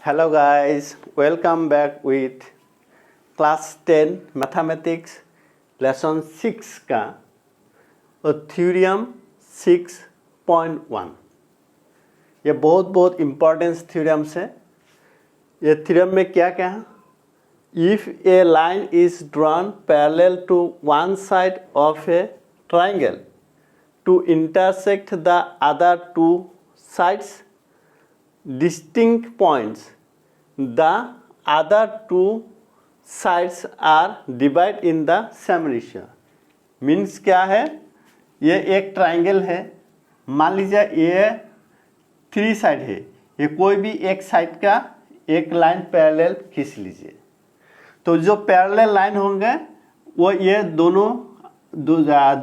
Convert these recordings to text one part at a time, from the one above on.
Hello guys, welcome back with class 10 mathematics lesson 6 का theorem 6.1। ये बहुत इम्पोर्टेंट थ्योरम्स है। ये थ्योरम में क्या क्या है? If a line is drawn parallel to one side of a triangle to intersect the other two sides distinct points, the other two sides are divided in the same ratio। Means क्या है? ये एक triangle है, मान लीजिए ये 3 side है, ये कोई भी एक साइड का एक लाइन पैरेलल खींच लीजिए। तो जो पैरेलल लाइन होंगे वो ये दोनों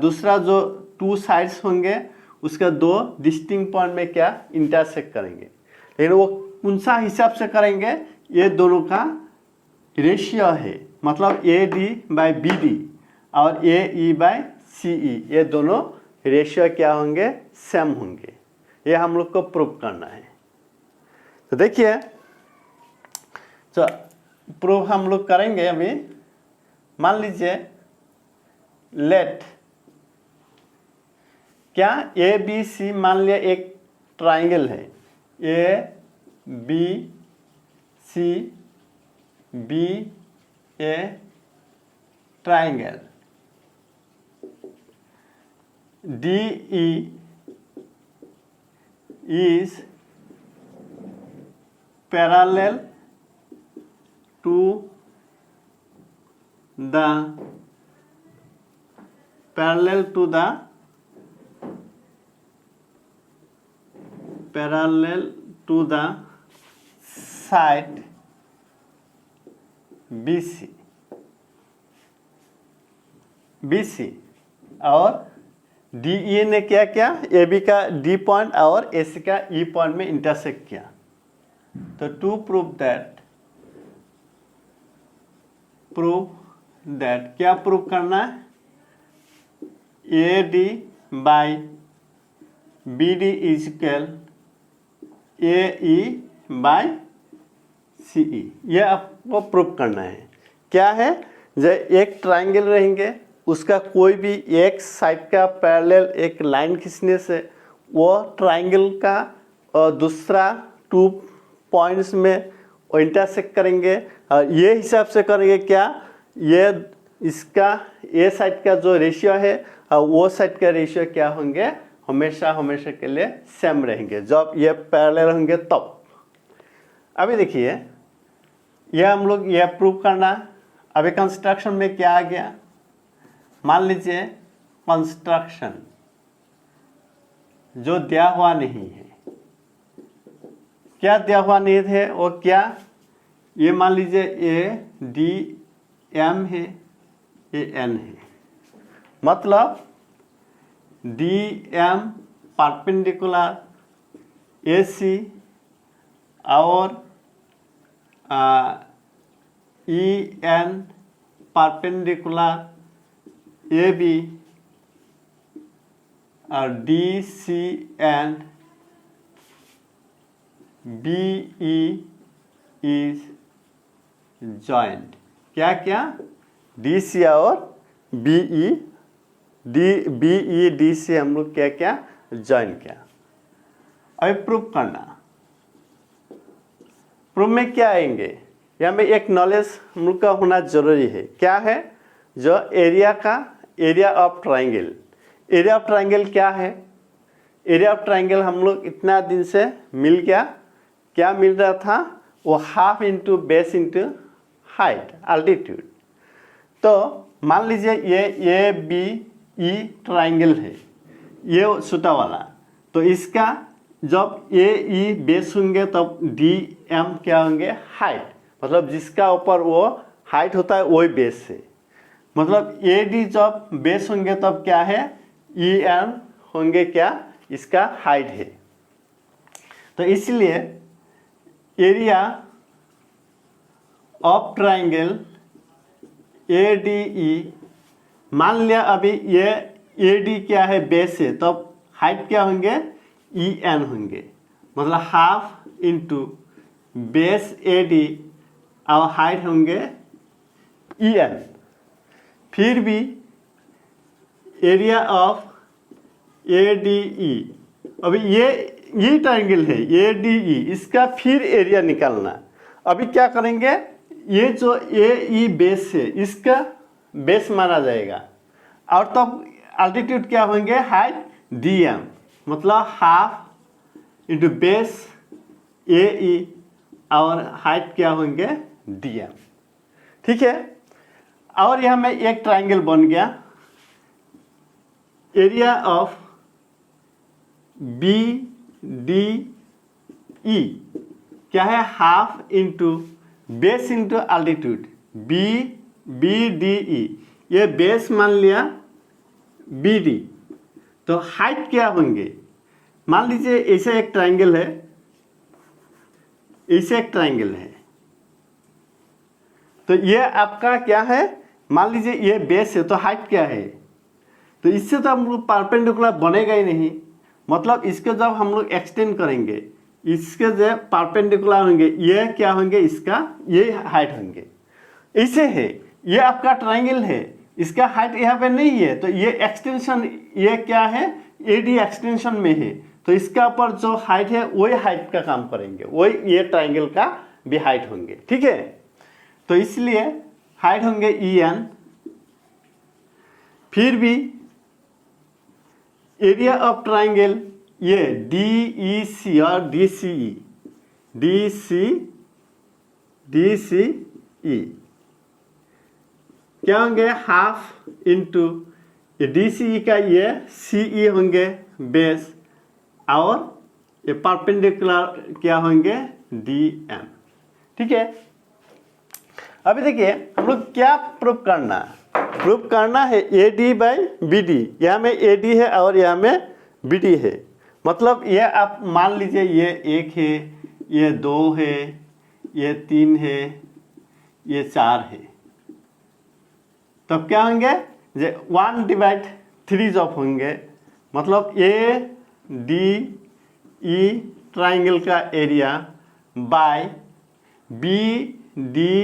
दूसरा जो 2 साइड्स होंगे उसका 2 डिस्टिंक्ट पॉइंट में क्या इंटरसेक्ट करेंगे। लेकिन वो कौन सा हिसाब से करेंगे? ये दोनों का रेशियो है, मतलब AD/BD और AE/CE, ये दोनों रेशियो क्या होंगे? सेम होंगे। ये हम लोग को प्रूव करना है। तो देखिए, तो प्रूव हम लोग करेंगे अभी। मान लीजिए लेट क्या ABC मान लिया एक ट्राइंगल है, ABCB A triangle, DE is parallel to the side BC और DE ने क्या किया? AB का D पॉइंट और AC का E पॉइंट में इंटरसेक्ट किया। तो टू प्रूव दैट क्या प्रूव करना है? AD/BD is equal AE/CE। ये आपको प्रूव करना है। क्या है? जो एक ट्राइंगल रहेंगे, उसका कोई भी एक साइड का पैरेलल एक लाइन खींचने से वो ट्राइंगल का और दूसरा 2 पॉइंट्स में इंटरसेक्ट करेंगे। और ये हिसाब से करेंगे क्या? ये इसका ए साइड का जो रेशियो है और वो साइड का रेशियो क्या होंगे? हमेशा के लिए सेम रहेंगे जब ये पैरेलल होंगे तब। अभी देखिए, ये हम लोग ये प्रूव करना। अभी कंस्ट्रक्शन में क्या आ गया? मान लीजिए कंस्ट्रक्शन जो दिया हुआ नहीं है, क्या दिया हुआ नहीं है वो क्या? ये मान लीजिए ADM है, AN है, मतलब DM परपेंडिकुलर AC और EN परपेंडिकुलर AB और DC and BE is joined। क्या क्या? DC और BE DC हम लोग क्या क्या ज्वाइन किया। अभी प्रूव करना। प्रूफ में क्या आएंगे? यहाँ में एक नॉलेज हम लोग का होना जरूरी है। क्या है? जो area of triangle. Area of triangle क्या है? एरिया ऑफ ट्राइंगल हम लोग इतना दिन से मिल गया, क्या मिल रहा था? वो half into base into height altitude. तो मान लीजिए ये ABE ट्राइंगल है, ये छोटा वाला। तो इसका जब AE बेस होंगे तब DM क्या होंगे? हाइट, मतलब जिसका ऊपर वो हाइट होता है वही बेस है। मतलब AD जब बेस होंगे तब क्या है? EM होंगे क्या? इसका हाइट है। तो इसलिए एरिया ऑफ ट्राइंगल ADE, मान लिया अभी ये AD क्या है? बेस है, तब हाइट क्या होंगे? EN होंगे, मतलब हाफ इंटू बेस AD और हाइट होंगे EN। फिर भी एरिया ऑफ ADE, अभी ये ट्रायंगल है ADE, इसका फिर एरिया निकालना। अभी क्या करेंगे, ये जो AE बेस है इसका बेस माना जाएगा और तब अल्टीट्यूड क्या होंगे, हाइट DM, मतलब हाफ इंटू बेस AE और हाइट क्या होंगे DM। ठीक है, और यहाँ में एक ट्रायंगल बन गया, एरिया ऑफ BDE क्या है, half into base into altitude BDE, ये बेस मान लिया BD, तो हाइट क्या होंगे, मान लीजिए ऐसे एक ट्रायंगल है, ऐसे एक ट्रायंगल है, तो ये आपका क्या है, मान लीजिए ये बेस है तो हाइट क्या है, तो इससे तो हम लोग परपेंडिकुलर बनेगा ही नहीं, मतलब इसके जब हम लोग एक्सटेंड करेंगे इसके जो परपेंडिकुलर होंगे ये क्या होंगे, इसका ये हाइट होंगे। ऐसे है, ये आपका ट्रायंगल है, इसका हाइट यहाँ पे नहीं है, तो ये एक्सटेंशन ये क्या है AD एक्सटेंशन में है, तो इसका ऊपर जो हाइट है वही हाइट का काम करेंगे, वही ये ट्रायंगल का भी हाइट होंगे। ठीक है, तो इसलिए हाइट होंगे EN। फिर भी एरिया ऑफ ट्रायंगल ये DEC और DCE क्या होंगे, हाफ इंटू ये DCE का ये CE होंगे बेस और ये परपेंडिकुलर क्या होंगे DM। ठीक है, अभी देखिए हम लोग क्या प्रूफ करना है AD बाई BD, यहाँ में AD है और यहाँ में BD है, मतलब ये आप मान लीजिए ये 1 है, ये 2 है, ये 3 है, ये 4 है, तब क्या होंगे, 1/3 जब होंगे, मतलब ADE ट्रायंगल का एरिया बाय BDE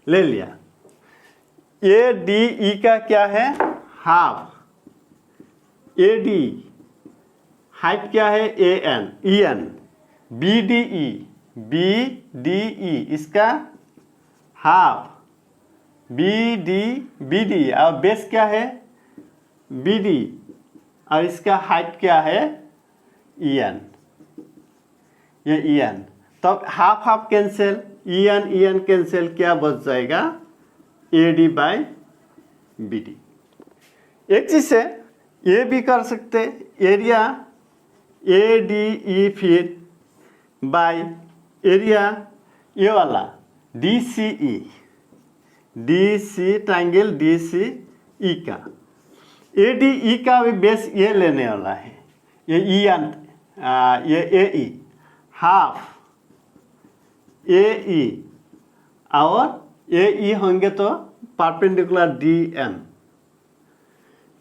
ले लिया। ADE का क्या है, हाफ, AD हाइट क्या है EN, BDE इसका हाफ, BD और बेस क्या है BD और इसका हाइट क्या है EN, ये EN, तब half half cancel, EN cancel, क्या बच जाएगा AD बाई BD। एक चीज से ये भी कर सकते, एरिया ADE फिर बाय एरिया ये वाला DCE ट्रायंगल DCE का, ADE का भी बेस ये लेने वाला है, ये EN ये AE, हाफ AE और AE होंगे तो परपेंडिकुलर DM।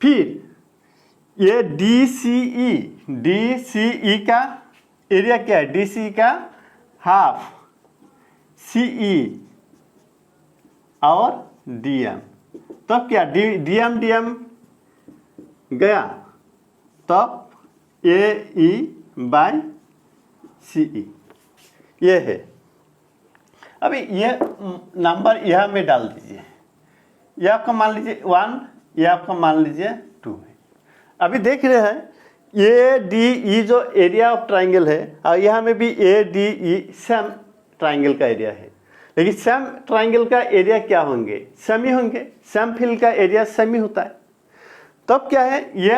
फिर ये DCE का एरिया क्या है, DCE का हाफ CE और DM, तब क्या DM गया, तब AE बाय CE ये है। अभी ये नंबर यह में डाल दीजिए, ये आपका मान लीजिए 1, ये आपका मान लीजिए 2 है। अभी देख रहे हैं ADE जो एरिया ऑफ ट्रायंगल है और यहाँ में भी ADE सेम ट्रायंगल का एरिया है, लेकिन सेम ट्रायंगल का एरिया क्या होंगे, सेमी होंगे, सेम फिल का एरिया सेमी होता है, तब क्या है ये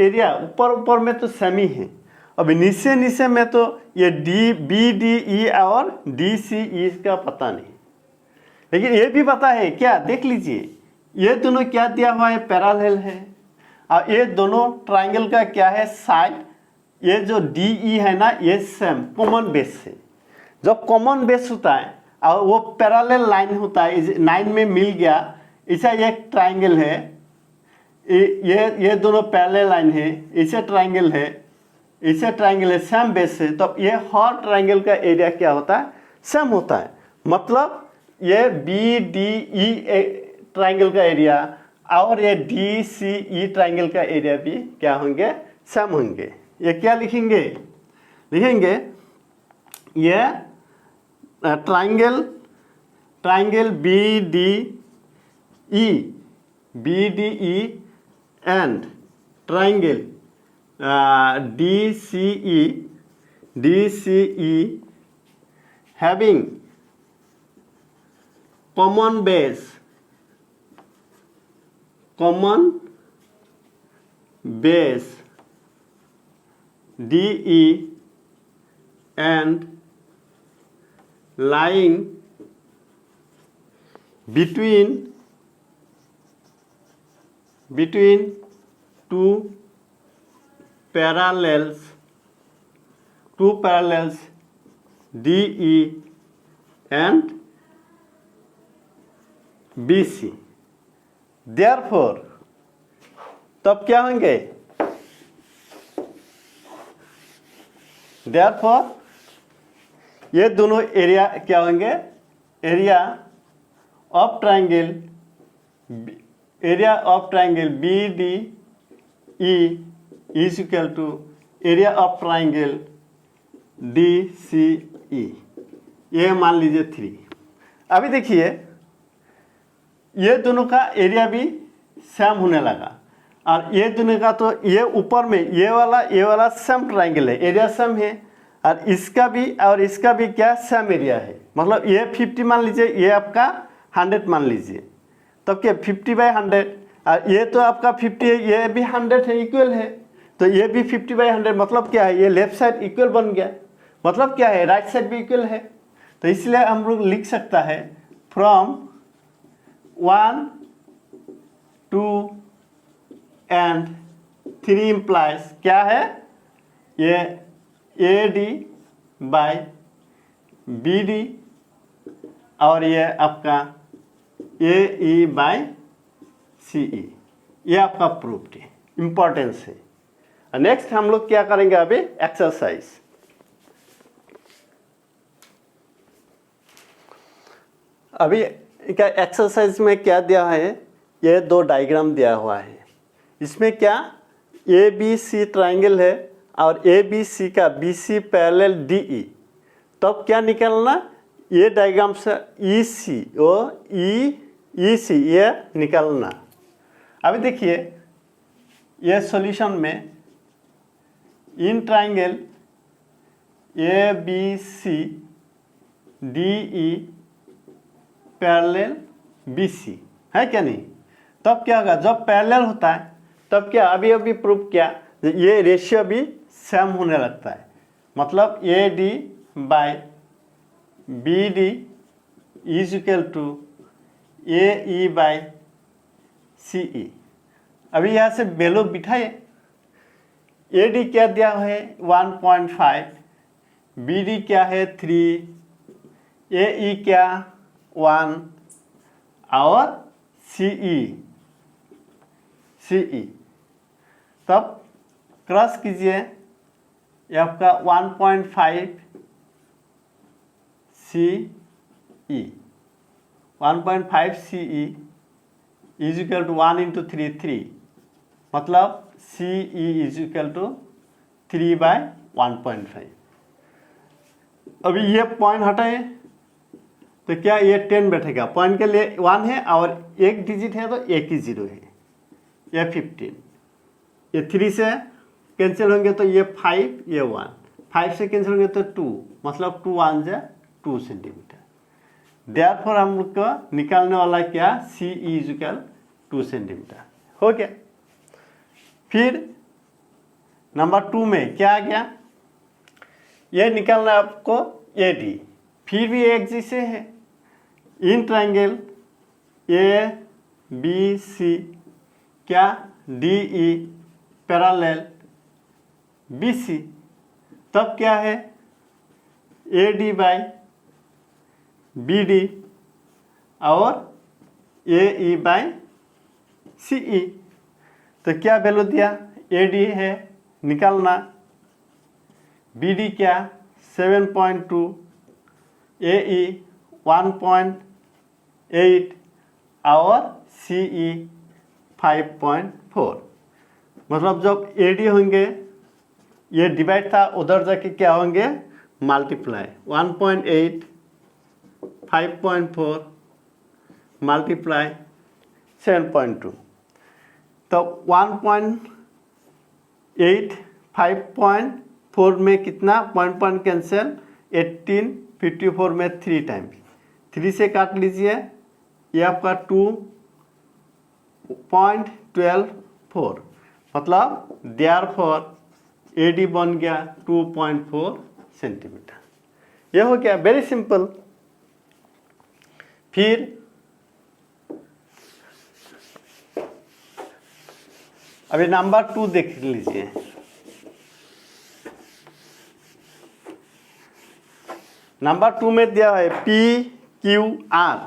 एरिया ऊपर में तो सेमी है, अभी नीचे में तो ये BDE और DCE का पता नहीं, लेकिन ये भी पता है क्या, देख लीजिए ये दोनों क्या दिया हुआ है, पैरेलल है, और ये दोनों ट्रायंगल का क्या है साइड, ये जो DE है ना ये सेम कॉमन बेस है, जब कॉमन बेस होता है और वो पैरेलल लाइन होता है, 9 में मिल गया, ऐसा एक ट्रायंगल है, ये दोनों पैरेलल लाइन है, इसे ट्राइंगल है, इसे ट्राइंगल है, सेम बेस है, तो ये हर ट्राइंगल का एरिया क्या होता है, सेम होता है। मतलब ये बी डी ई ट्राइंगल का एरिया और ये डी सी ई ट्राइंगल का एरिया भी क्या होंगे, सेम होंगे। ये क्या लिखेंगे, लिखेंगे ये triangle B D E and triangle D C E having common base DE and lying between two parallels DE and BC। Therefore, तब क्या होंगे, therefore ये दोनों एरिया क्या होंगे, area of triangle BDE is equal to area of triangle DCE। ये मान लीजिए 3। अभी देखिए ये दोनों का एरिया भी सेम होने लगा और ये दोनों का, तो ये ऊपर में ये वाला सेम ट्राइंगल है, एरिया सेम है, और इसका भी और इसका भी क्या सेम एरिया है। मतलब ये 50 मान लीजिए, ये आपका 100 मान लीजिए, तब क्या 50/100, और ये तो आपका 50 है, ये भी 100 है, इक्वल है, तो ये भी 50/100। मतलब क्या है, ये लेफ्ट साइड इक्वल बन गया, मतलब क्या है, राइट साइड भी इक्वल है। तो इसलिए हम लोग लिख सकता है फ्रॉम 1 2 एंड 3 इम्प्लाइज क्या है, ये AD बाय BD और ये आपका AE बाय CE। ये आपका प्रूफ है, इंपॉर्टेंस है। नेक्स्ट हम लोग क्या करेंगे, अभी एक्सरसाइज। अभी क्या एक्सरसाइज में क्या दिया है, ये 2 डायग्राम दिया हुआ है। इसमें क्या ABC ट्राइंगल है और ABC का BC पैरेलल DE, तब क्या निकालना, ये डायग्राम से EC और EC ये निकालना। अभी देखिए ये सॉल्यूशन में in triangle ABC DE parallel BC है क्या नहीं, तब क्या होगा, जब पैरेलल होता है तब क्या, अभी प्रूफ किया, ये रेशियो भी सेम होने लगता है। मतलब AD by BD is equal to AE by CE। अभी यहाँ से वैल्यू बिठाए, AD क्या दिया है 1.5, BD क्या है 3, AE क्या 1 और CE तब क्रॉस कीजिए, ये आपका 1.5 CE is equal to 1 into 3, मतलब CE इज इक्वल टू 3/1.5। अभी ये पॉइंट हटाए तो क्या, ये 10 बैठेगा, पॉइंट के लिए 1 है और एक डिजिट है तो एक ही 0 है, ये 15, ये 3 से कैंसिल होंगे तो ये 5, ये 1, 5 से कैंसिल होंगे तो 2, मतलब 2 1 जा 2 सेंटीमीटर। देयरफॉर हम लोग को निकालने वाला क्या, CE इज इक्वल 2 सेंटीमीटर हो गया। फिर नंबर 2 में क्या आ गया, ये निकालना आपको AD, फिर भी एक जैसे है, इन ट्राइंगल ABC क्या DE पैरेलल BC, तब क्या है AD बाय BD और AE बाय CE। तो क्या वैल्यू दिया, AD है निकालना, BD क्या 7.2, AE 1.8 और CE 5.4। मतलब जब AD होंगे, ये डिवाइड था, उधर जाके क्या होंगे मल्टीप्लाई, 1.8 5.4 मल्टीप्लाई 7.2, तो 1.8 5.4 में कितना, पॉइंट कैंसिल, 18 54 में 3 टाइम्स, 3 से काट लीजिए, ये आपका 2.124, मतलब देयरफॉर AD बन गया 2.4 सेंटीमीटर। ये हो गया, वेरी सिंपल। फिर अभी नंबर 2 देख लीजिए। नंबर 2 में दिया है PQR,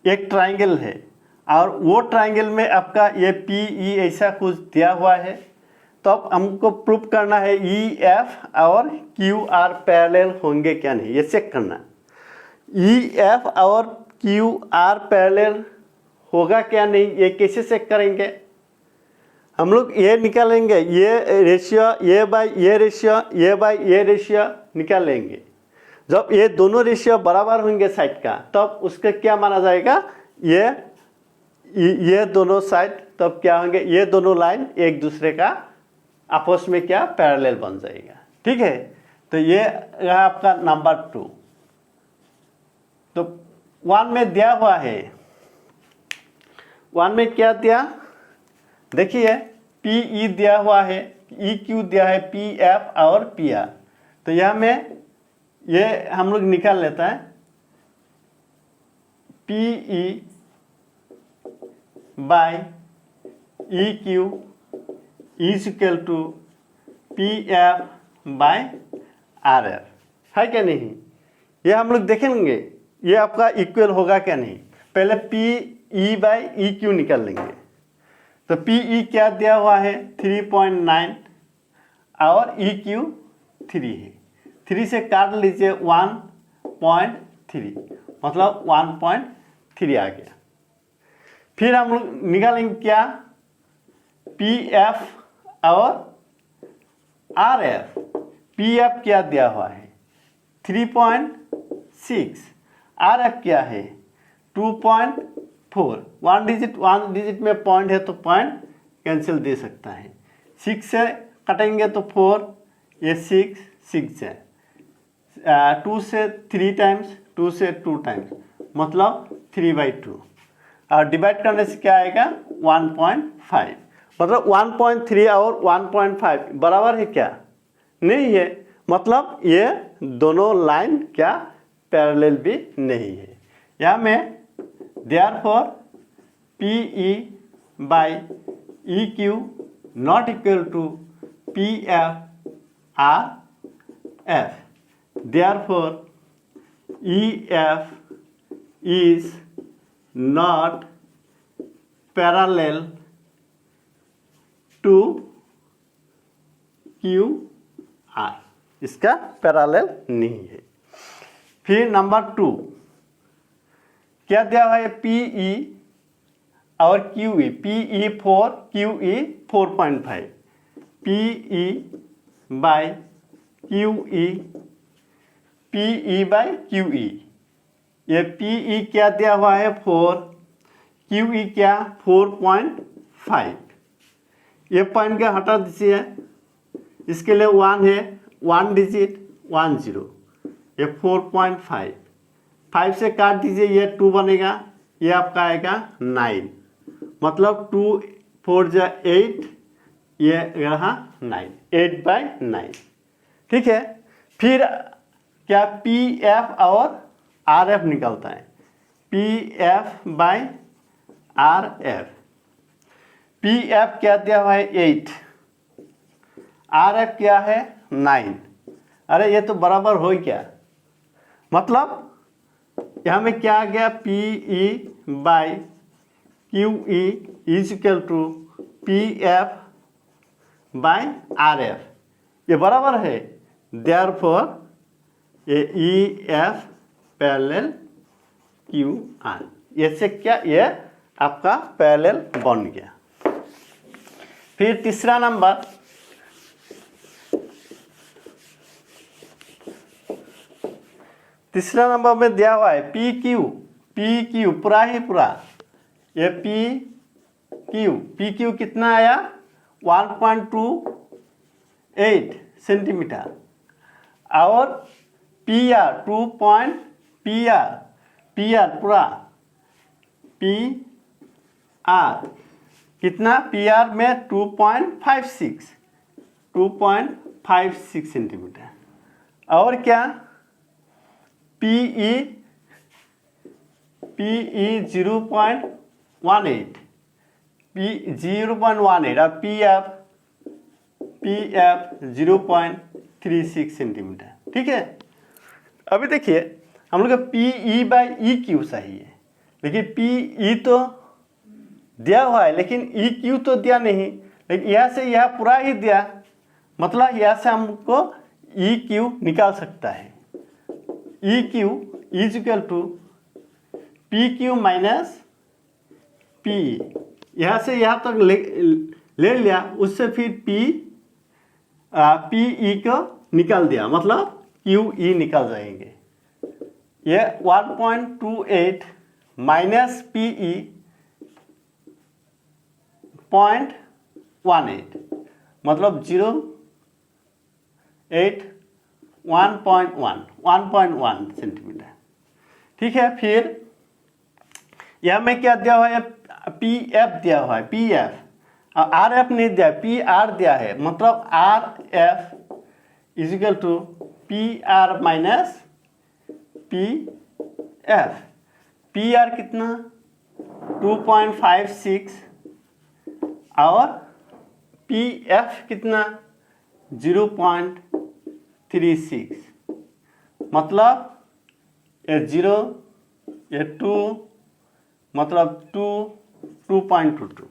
एक ट्राइंगल है, और वो ट्राइंगल में आपका ये PE ऐसा कुछ दिया हुआ है। तो अब हमको प्रूफ करना है EF और QR पैरेलल होंगे क्या नहीं, ये चेक करना। EF और QR पैरेलल होगा क्या नहीं, ये कैसे चेक करेंगे, हम लोग ये निकालेंगे, ये रेशियो, ये बाय ये रेशियो, ये बाय ये रेशियो निकाल लेंगे। जब ये दोनों रेशियो बराबर होंगे साइड का, तब उसका क्या माना जाएगा, ये दोनों साइड तब क्या होंगे, ये दोनों लाइन एक दूसरे का आपस में क्या पैरेलल बन जाएगा। ठीक है, तो ये रहा आपका नंबर 2। तो 1 में दिया हुआ है, 1 में क्या दिया, देखिए PE दिया हुआ है, EQ दिया है, PF और PR। तो यह में ये हम लोग निकाल लेता है, PE by EQ is equal to PF by RF, है क्या नहीं। ये हम लोग देखेंगे ये आपका इक्वल होगा क्या नहीं। पहले PE बाय EQ निकाल लेंगे। तो PE क्या दिया हुआ है 3.9 और EQ 3 है, 3 से काट लीजिए 1.3, मतलब 1.3 आ गया। फिर हम लोग निकालेंगे क्या, PF और RF। PF क्या दिया हुआ है 3.6, RF क्या है 2.4, वन डिजिट में पॉइंट है तो पॉइंट कैंसिल दे सकता है। 6 से कटेंगे तो 4, ये 6 है, 2 से 3 टाइम्स, 2 से 2 टाइम्स, मतलब 3/2, और डिवाइड करने से क्या आएगा 1.5, मतलब 1.3 और 1.5 बराबर है क्या, नहीं है, मतलब ये दोनों लाइन क्या पैरेलल भी नहीं है। यहाँ में therefore PE by EQ not equal to PF RF, therefore EF is not parallel to QR, इसका पैरेलल नहीं है। फिर नंबर 2 क्या दिया हुआ है, PE और QE, PE 4, QE 4.5, PE by QE, PE by QE, ये PE क्या दिया हुआ है 4, QE क्या 4.5, ये पॉइंट क्या हटा दीजिए, इसके लिए 1 है, 1 डिजिट 10, ये 4.5, 5 से काट दीजिए, ये 2 बनेगा, ये आपका आएगा 9, मतलब 2 4 जा 8, ये रहा 9, 8/9। ठीक है, फिर क्या PF और RF निकलता है, PF बाय RF। PF क्या दिया हुआ है 8, RF क्या है 9, अरे ये तो बराबर हो गया, मतलब यहाँ में क्या आ गया, PE by QE is equal to P F by R F, ये बराबर है, देयरफॉर ये E F parallel Q R, ये से क्या, ये आपका पैरेलल बन गया। फिर तीसरा नंबर, में दिया हुआ है पी क्यू पूरा ही पूरा, ये पी क्यू कितना आया 1.28 सेंटीमीटर, और पी आर पूरा, पी आर कितना, पी आर में 2.56 सेंटीमीटर, और क्या पीई 0.18, और पी एफ 0.36 सेंटीमीटर। ठीक है, अभी देखिए हम लोग का पीई बाई ई क्यू सही है, लेकिन पीई तो दिया हुआ है लेकिन ई क्यू तो दिया नहीं, लेकिन यहाँ से यह पूरा ही दिया, मतलब यहाँ से हमको ई क्यू निकाल सकता है। E Q is equal to P Q minus P, यहाँ से यहाँ तक ले लिया, उससे फिर पी ई को निकाल दिया, मतलब क्यू ई निकल जाएंगे। ये 1.28 माइनस पी ई 0.18, मतलब 1.1 सेंटीमीटर। ठीक है, फिर यह में क्या दिया हुआ है, पी एफ दिया हुआ है, पी एफ, और आर एफ नहीं दिया, पी आर दिया है, मतलब R F is equal to P R minus P F. P R कितना 2.56, और पी एफ कितना 0.36, मतलब ये 0 ये 2, मतलब 2.22।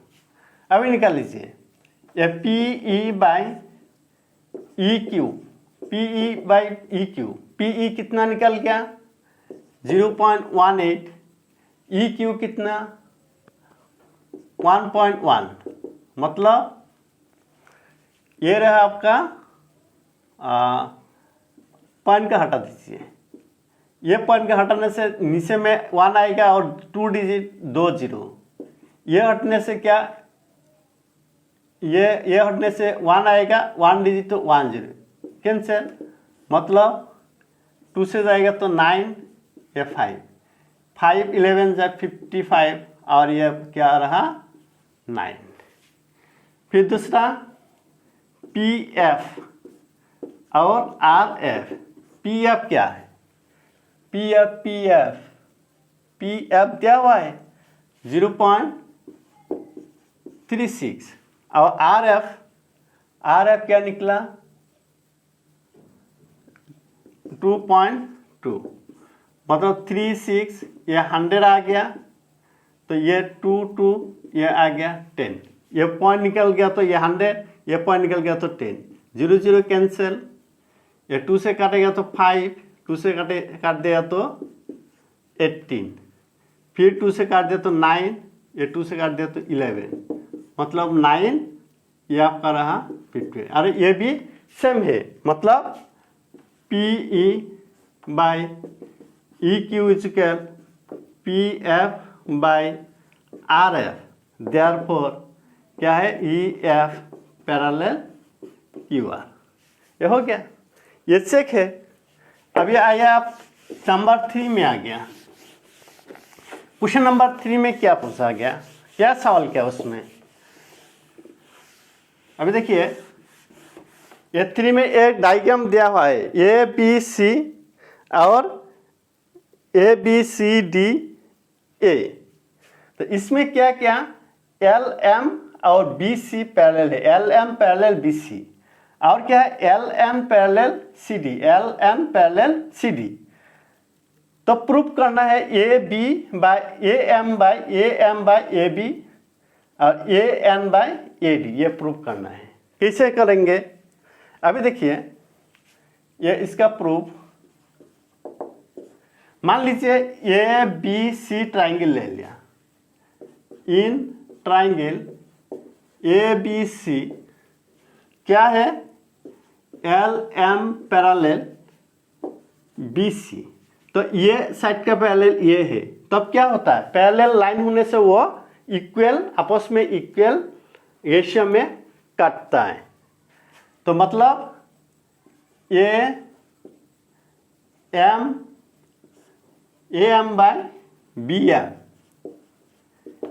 अभी निकाल लीजिए, ये P E by E Q, P E by E Q, P E कितना निकल गया 0.18, ई क्यू कितना 1.1, मतलब ये रहा आपका पॉइंट का हटा दीजिए, ये पॉइंट का हटाने से नीचे में 1 आएगा और 2 डिजिट 2 0, ये हटने से क्या, ये हटने से 1 आएगा, 1 डिजिट तो 1 0 कैंसिल, मतलब 2 से जाएगा तो 9, ये 5 11 जा 55, और ये क्या रहा 9। फिर दूसरा पी एफ और आर एफ, पी एफ क्या है, पी एफ दिया हुआ है 0.36, और आर एफ क्या निकला 2.2, मतलब 36, ये 100 आ गया, तो ये 2 ये आ गया 10, ये पॉइंट निकल गया तो ये 100, ये पॉइंट निकल गया तो 10, 0 0 कैंसिल, ये 2 से काटेगा तो 5, 2 से काट देगा तो 18, फिर 2 से काट दिया तो 9, ये 2 से काट दिया तो 11, मतलब 9, ये आपका रहा 50। अरे ये भी सेम है, मतलब P E by E Q equal P F by R F, therefore क्या है ई एफ पैरेलल क्यू आर। ये हो गया, ये चेक है। अभी आइए आप नंबर 3 में आ गया। क्वेश्चन नंबर 3 में क्या पूछा गया, क्या सवाल क्या उसमें, अभी देखिए ये 3 में एक डायग्राम दिया हुआ है, ए बी सी और A B C D A. तो इसमें क्या क्या एल एम और बी सी पैरेलल है, L M parallel B C, और क्या है L M parallel C D, L M parallel C D. तो प्रूफ करना है A B by A M by A B और ए एन बाई AD, ये prove करना है। कैसे करेंगे? अभी देखिए, ये इसका प्रूफ, मान लीजिए ABC ट्राइंगल ले लिया। इन ट्राइंगल ABC क्या है? LM पैरेलल BC, तो ये साइड का पैरेलल ये है, तब क्या होता है? पैरेलल लाइन होने से वो इक्वल, आपस में इक्वल रेशियो में काटता है। तो मतलब ये AM by BM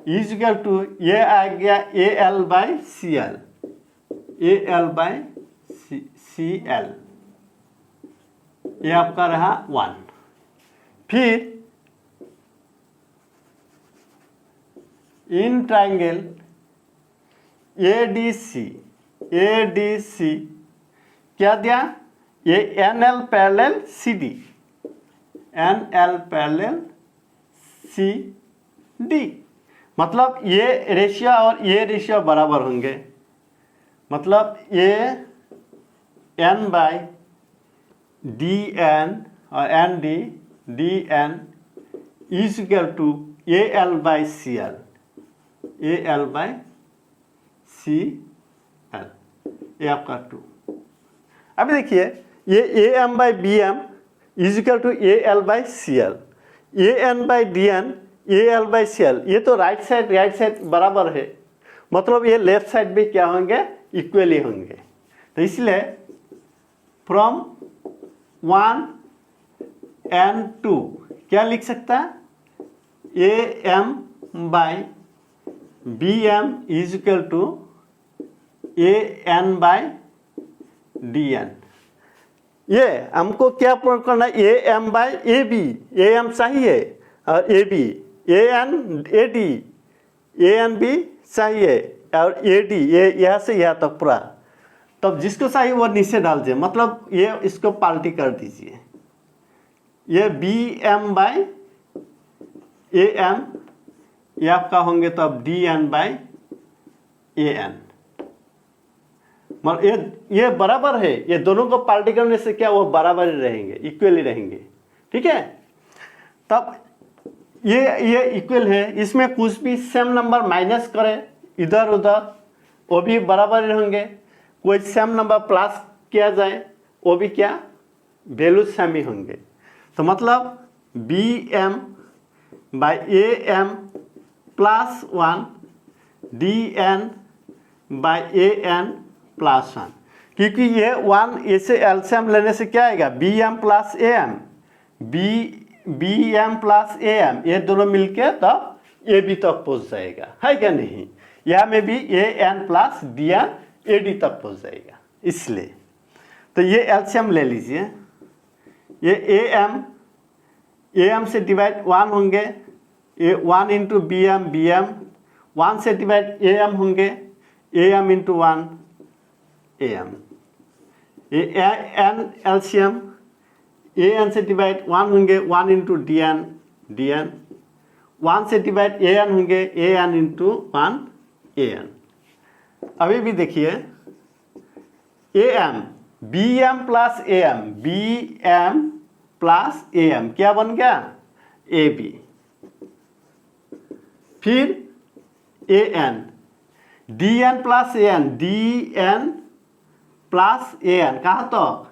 is equal to, ये आ गया AL by CL, AL by CL, ये आपका रहा 1। फिर इन ट्राइंगल ADC क्या दिया? ये NL parallel CD, NL parallel CD, मतलब ये रेशियो और ये रेशियो बराबर होंगे। मतलब ये N बाय DN और ND DN is equal to AL by CL, AL by CL, ये आपका 2। अभी देखिए, ये AM by BM is equal to AL by CL, AN by DN AL by CL, ये तो राइट साइड बराबर है, मतलब ये लेफ्ट साइड भी क्या होंगे? इक्वली होंगे। तो इसलिए फ्रॉम 1 and 2 क्या लिख सकता है? AM by BM is equal to AN by DN। ये हमको क्या प्रूव करना है? AM बाय AB, AM चाहिए, और AB, AN AD, AN भी चाहिए, और AD ये यहाँ से यहाँ तक पूरा। तब जिसको चाहिए वो नीचे डाल दीजिए, मतलब ये इसको पाल्टी कर दीजिए। ये BM बाय AM, ये आपका होंगे तब DN बाय AN, मतलब ये बराबर है। ये दोनों को पाल्टी करने से क्या, वो बराबर ही रहेंगे, इक्वली रहेंगे। ठीक है, तब ये इक्वल है, इसमें कुछ भी सेम नंबर माइनस करें इधर उधर, वो भी बराबर ही रहेंगे। कोई सेम नंबर प्लस किया जाए, वो भी क्या, वैल्यू सेम ही होंगे। तो मतलब BM by AM plus 1 DN by AN plus 1, क्योंकि ये 1 इसे एलसीएम लेने से क्या आएगा? BM plus AM, BM plus AM, ये दोनों मिलके तब AB तक पहुंच जाएगा, है क्या नहीं? यहाँ में भी AN प्लस DN AD तक पहुंच जाएगा। इसलिए तो ये एलसीएम ले लीजिए। ये AM से डिवाइड 1 होंगे, ये 1 इंटू BM 1 से डिवाइड AM होंगे, AM इंटू 1 AM। ये N एलसीएम, AN से डिवाइड 1 होंगे, 1 इंटू DN 1 से डिवाइड AN होंगे, AN इंटू 1 AN। अभी भी देखिए, AM BM प्लस AM क्या बन गया? AB। फिर AN DN plus DN plus AN, कहा तो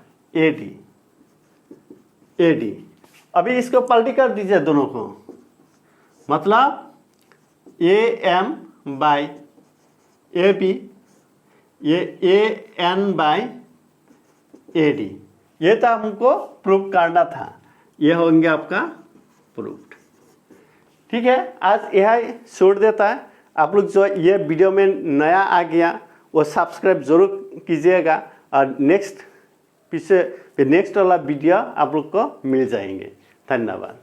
AD। अभी इसको पलटी कर दीजिए दोनों को, मतलब AM बाय AB, ये AN बाय AD, ये तो हमको प्रूफ करना था। ये होंगे आपका प्रूफ। ठीक है, आज यह छोड़ देता है। आप लोग जो ये वीडियो में नया आ गया वो सब्सक्राइब जरूर कीजिएगा, और नेक्स्ट वाला वीडियो आप लोग को मिल जाएंगे। धन्यवाद।